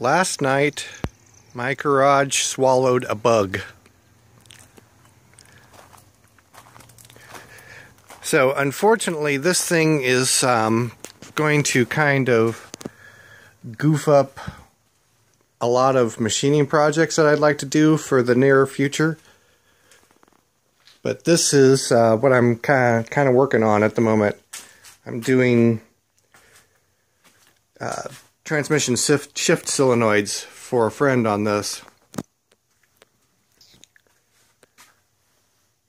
Last night, my garage swallowed a bug. So unfortunately, this thing is going to kind of goof up a lot of machining projects that I'd like to do for the near future. But this is what I'm kind of working on at the moment. I'm doing transmission shift solenoids for a friend on this.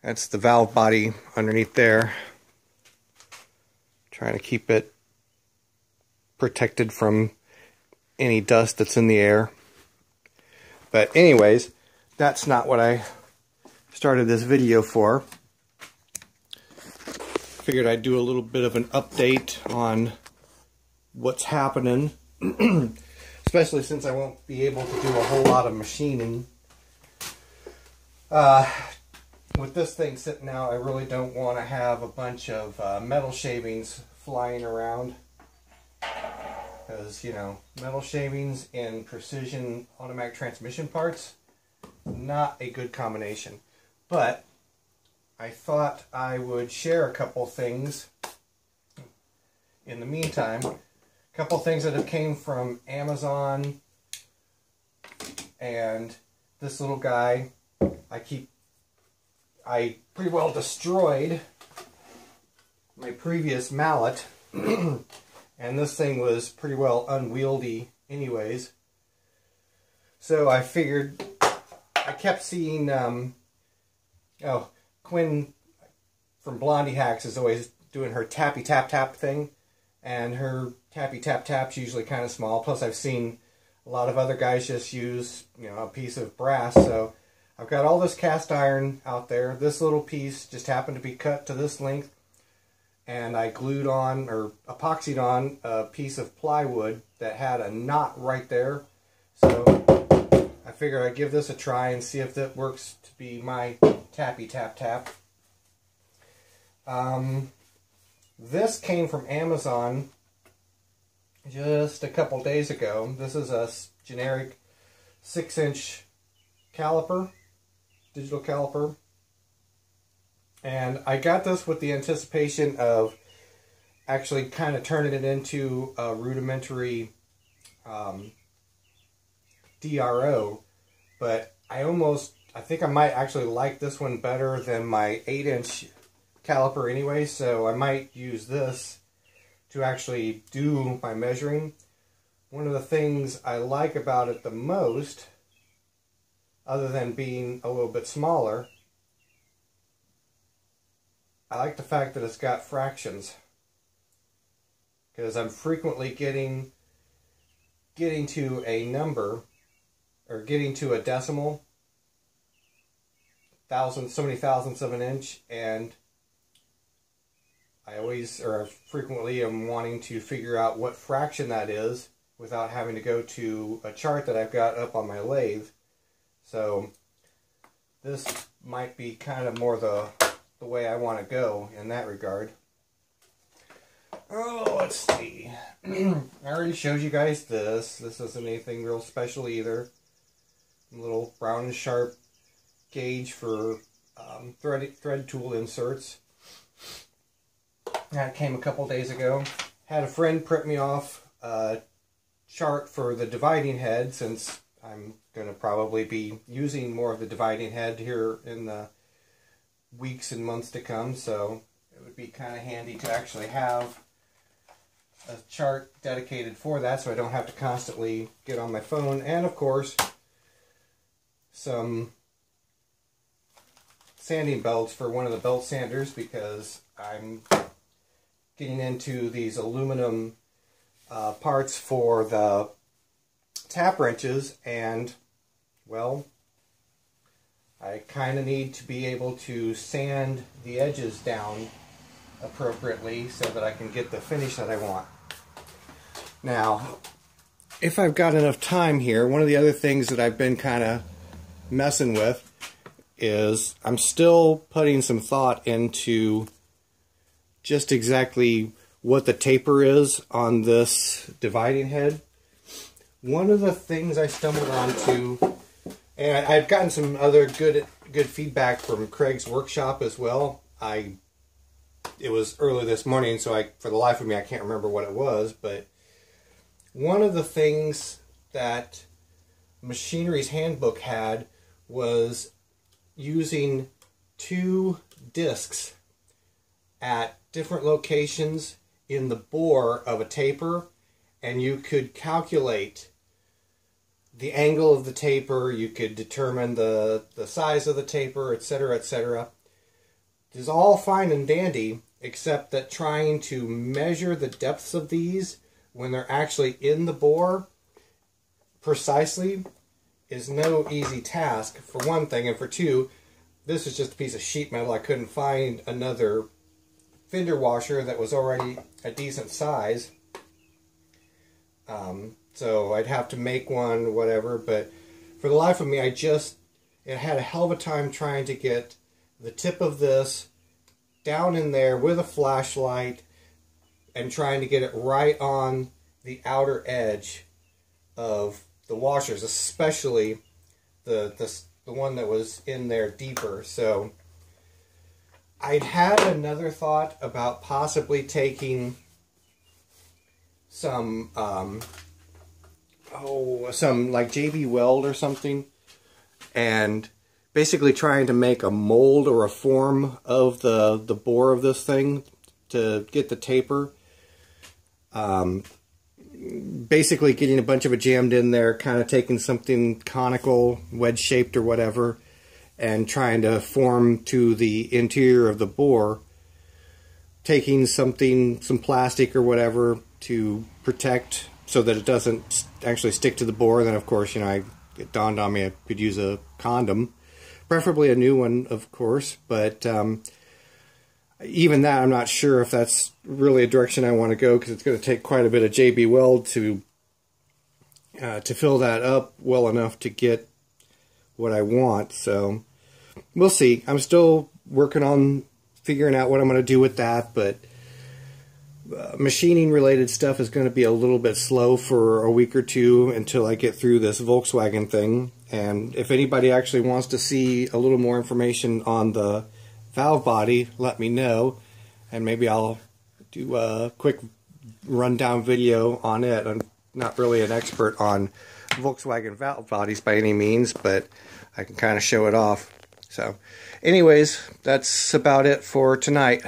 That's the valve body underneath there. Trying to keep it protected from any dust that's in the air. But anyways, that's not what I started this video for. Figured I'd do a little bit of an update on what's happening, especially since I won't be able to do a whole lot of machining. With this thing sitting out, I really don't want to have a bunch of metal shavings flying around, because, you know, metal shavings and precision automatic transmission parts, not a good combination. But I thought I would share a couple things in the meantime. A couple things that have came from Amazon, and this little guy, I pretty well destroyed my previous mallet, and this thing was pretty well unwieldy anyways. So I figured, I kept seeing, Quinn from Blondie Hacks is always doing her tappy tap tap thing, and her tappy tap tap's usually kind of small. Plus I've seen a lot of other guys just use, you know, a piece of brass. So I've got all this cast iron out there. This little piece just happened to be cut to this length, and I glued on, or epoxied on, a piece of plywood that had a knot right there. So I figured I'd give this a try and see if that works to be my tappy tap tap. This came from Amazon just a couple days ago. This is a generic 6-inch caliper, digital caliper. And I got this with the anticipation of actually kind of turning it into a rudimentary DRO. But I think I might actually like this one better than my 8-inch caliper anyway, so I might use this to actually do my measuring. One of the things I like about it the most, other than being a little bit smaller, I like the fact that it's got fractions, because I'm frequently getting to a number, or getting to a decimal, so many thousandths of an inch, and I frequently am wanting to figure out what fraction that is without having to go to a chart that I've got up on my lathe. So this might be kind of more the way I want to go in that regard. Oh, let's see. I already showed you guys this. This isn't anything real special either. A little round and sharp gauge for thread tool inserts. That came a couple days ago. Had a friend print me off a chart for the dividing head, since I'm going to probably be using more of the dividing head here in the weeks and months to come, so it would be kind of handy to actually have a chart dedicated for that, so I don't have to constantly get on my phone. And of course, some sanding belts for one of the belt sanders, because I'm getting into these aluminum parts for the tap wrenches, and, well, I kind of need to be able to sand the edges down appropriately so that I can get the finish that I want. Now, if I've got enough time here, one of the other things that I've been kind of messing with is I'm still putting some thought into just exactly what the taper is on this dividing head. one of the things I stumbled onto, and I've gotten some other good feedback from Craig's workshop as well. It was early this morning, so for the life of me, I can't remember what it was, but one of the things that Machinery's Handbook had was using 2 discs at different locations in the bore of a taper, and you could calculate the angle of the taper, you could determine the size of the taper, etc., etc. It's all fine and dandy, except that trying to measure the depths of these when they're actually in the bore precisely is no easy task, for one thing, and for two, this is just a piece of sheet metal. I couldn't find another fender washer that was already a decent size, so I'd have to make one, whatever, but for the life of me, it had a hell of a time trying to get the tip of this down in there with a flashlight and trying to get it right on the outer edge of the washers, especially the one that was in there deeper. So I'd had another thought about possibly taking some like JB Weld or something, and basically trying to make a mold or a form of the bore of this thing to get the taper. Basically getting a bunch of it jammed in there, kind of taking something conical, wedge-shaped or whatever, and trying to form to the interior of the bore, taking some plastic or whatever to protect so that it doesn't actually stick to the bore. Then, of course, it dawned on me I could use a condom, preferably a new one, of course, but even that, I'm not sure if that's really a direction I want to go, because it's going to take quite a bit of JB Weld to fill that up well enough to get what I want. So we'll see. I'm still working on figuring out what I'm going to do with that, but machining related stuff is going to be a little bit slow for a week or two until I get through this Volkswagen thing. And if anybody actually wants to see a little more information on the valve body, let me know, and maybe I'll do a quick rundown video on it. I'm not really an expert on Volkswagen valve bodies by any means, but I can kind of show it off. So anyways, that's about it for tonight.